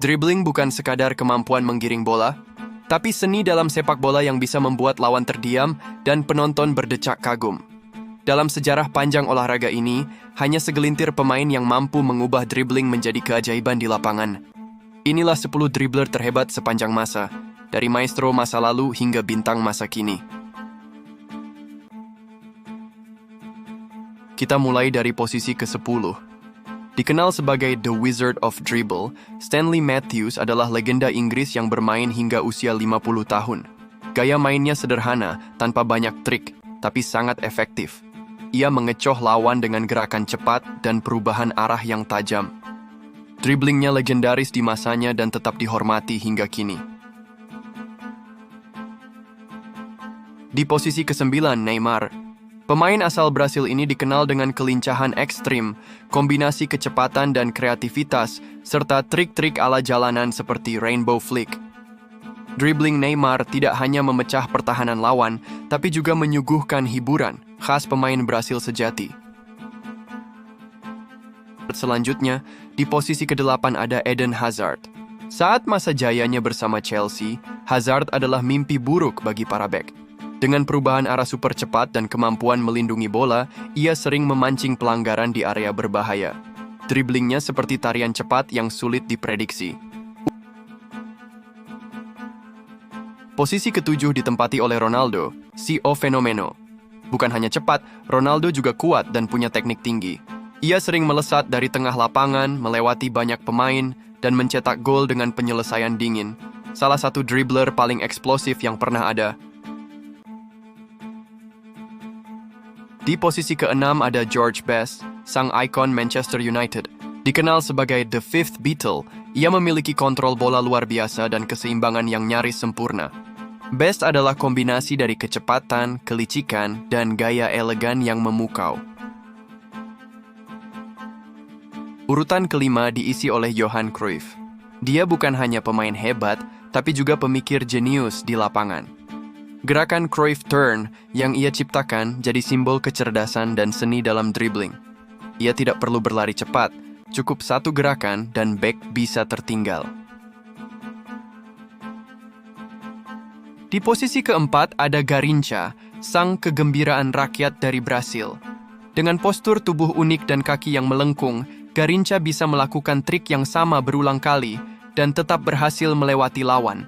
Dribbling bukan sekadar kemampuan menggiring bola, tapi seni dalam sepak bola yang bisa membuat lawan terdiam dan penonton berdecak kagum. Dalam sejarah panjang olahraga ini, hanya segelintir pemain yang mampu mengubah dribbling menjadi keajaiban di lapangan. Inilah 10 dribbler terhebat sepanjang masa, dari maestro masa lalu hingga bintang masa kini. Kita mulai dari posisi ke-10. Dikenal sebagai The Wizard of Dribble, Stanley Matthews adalah legenda Inggris yang bermain hingga usia 50 tahun. Gaya mainnya sederhana, tanpa banyak trik, tapi sangat efektif. Ia mengecoh lawan dengan gerakan cepat dan perubahan arah yang tajam. Dribblingnya legendaris di masanya dan tetap dihormati hingga kini. Di posisi ke-9, Neymar. Pemain asal Brasil ini dikenal dengan kelincahan ekstrim, kombinasi kecepatan dan kreativitas, serta trik-trik ala jalanan seperti rainbow flick. Dribbling Neymar tidak hanya memecah pertahanan lawan, tapi juga menyuguhkan hiburan, khas pemain Brasil sejati. Selanjutnya, di posisi ke-8 ada Eden Hazard. Saat masa jayanya bersama Chelsea, Hazard adalah mimpi buruk bagi para bek. Dengan perubahan arah super cepat dan kemampuan melindungi bola, ia sering memancing pelanggaran di area berbahaya. Dribblingnya seperti tarian cepat yang sulit diprediksi. Posisi ke-7 ditempati oleh Ronaldo, CEO fenomeno. Bukan hanya cepat, Ronaldo juga kuat dan punya teknik tinggi. Ia sering melesat dari tengah lapangan, melewati banyak pemain, dan mencetak gol dengan penyelesaian dingin. Salah satu dribbler paling eksplosif yang pernah ada. Di posisi ke-6 ada George Best, sang ikon Manchester United. Dikenal sebagai The Fifth Beatle, ia memiliki kontrol bola luar biasa dan keseimbangan yang nyaris sempurna. Best adalah kombinasi dari kecepatan, kelicikan, dan gaya elegan yang memukau. Urutan kelima diisi oleh Johan Cruyff. Dia bukan hanya pemain hebat, tapi juga pemikir jenius di lapangan. Gerakan Cruyff Turn yang ia ciptakan jadi simbol kecerdasan dan seni dalam dribbling. Ia tidak perlu berlari cepat, cukup satu gerakan dan bek bisa tertinggal. Di posisi keempat ada Garrincha, sang kegembiraan rakyat dari Brasil. Dengan postur tubuh unik dan kaki yang melengkung, Garrincha bisa melakukan trik yang sama berulang kali dan tetap berhasil melewati lawan.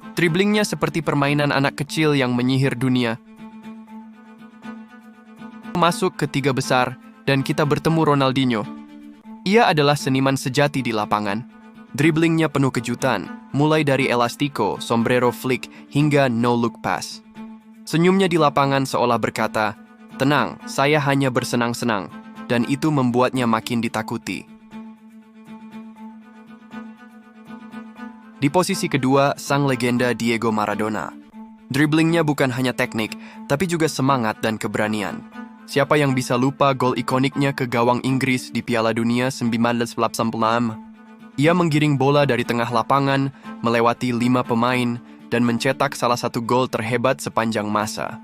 Dribblingnya seperti permainan anak kecil yang menyihir dunia. Masuk ke 3 besar, dan kita bertemu Ronaldinho. Ia adalah seniman sejati di lapangan. Dribblingnya penuh kejutan, mulai dari elastiko, sombrero flick, hingga no-look pass. Senyumnya di lapangan seolah berkata, "Tenang, saya hanya bersenang-senang," dan itu membuatnya makin ditakuti. Di posisi kedua, sang legenda Diego Maradona. Dribblingnya bukan hanya teknik, tapi juga semangat dan keberanian. Siapa yang bisa lupa gol ikoniknya ke gawang Inggris di Piala Dunia 1986? Ia menggiring bola dari tengah lapangan, melewati 5 pemain, dan mencetak salah satu gol terhebat sepanjang masa.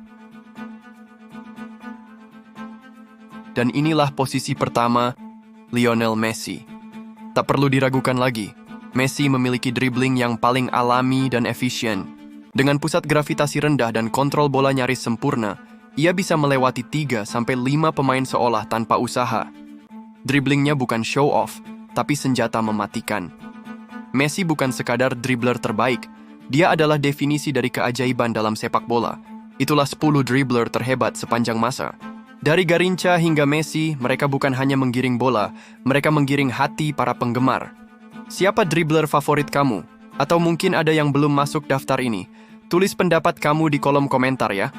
Dan inilah posisi pertama, Lionel Messi. Tak perlu diragukan lagi. Messi memiliki dribbling yang paling alami dan efisien. Dengan pusat gravitasi rendah dan kontrol bola nyaris sempurna, ia bisa melewati 3-5 pemain seolah tanpa usaha. Dribblingnya bukan show off, tapi senjata mematikan. Messi bukan sekadar dribbler terbaik, dia adalah definisi dari keajaiban dalam sepak bola. Itulah 10 dribbler terhebat sepanjang masa. Dari Garrincha hingga Messi, mereka bukan hanya menggiring bola, mereka menggiring hati para penggemar. Siapa dribbler favorit kamu? Atau mungkin ada yang belum masuk daftar ini? Tulis pendapat kamu di kolom komentar ya.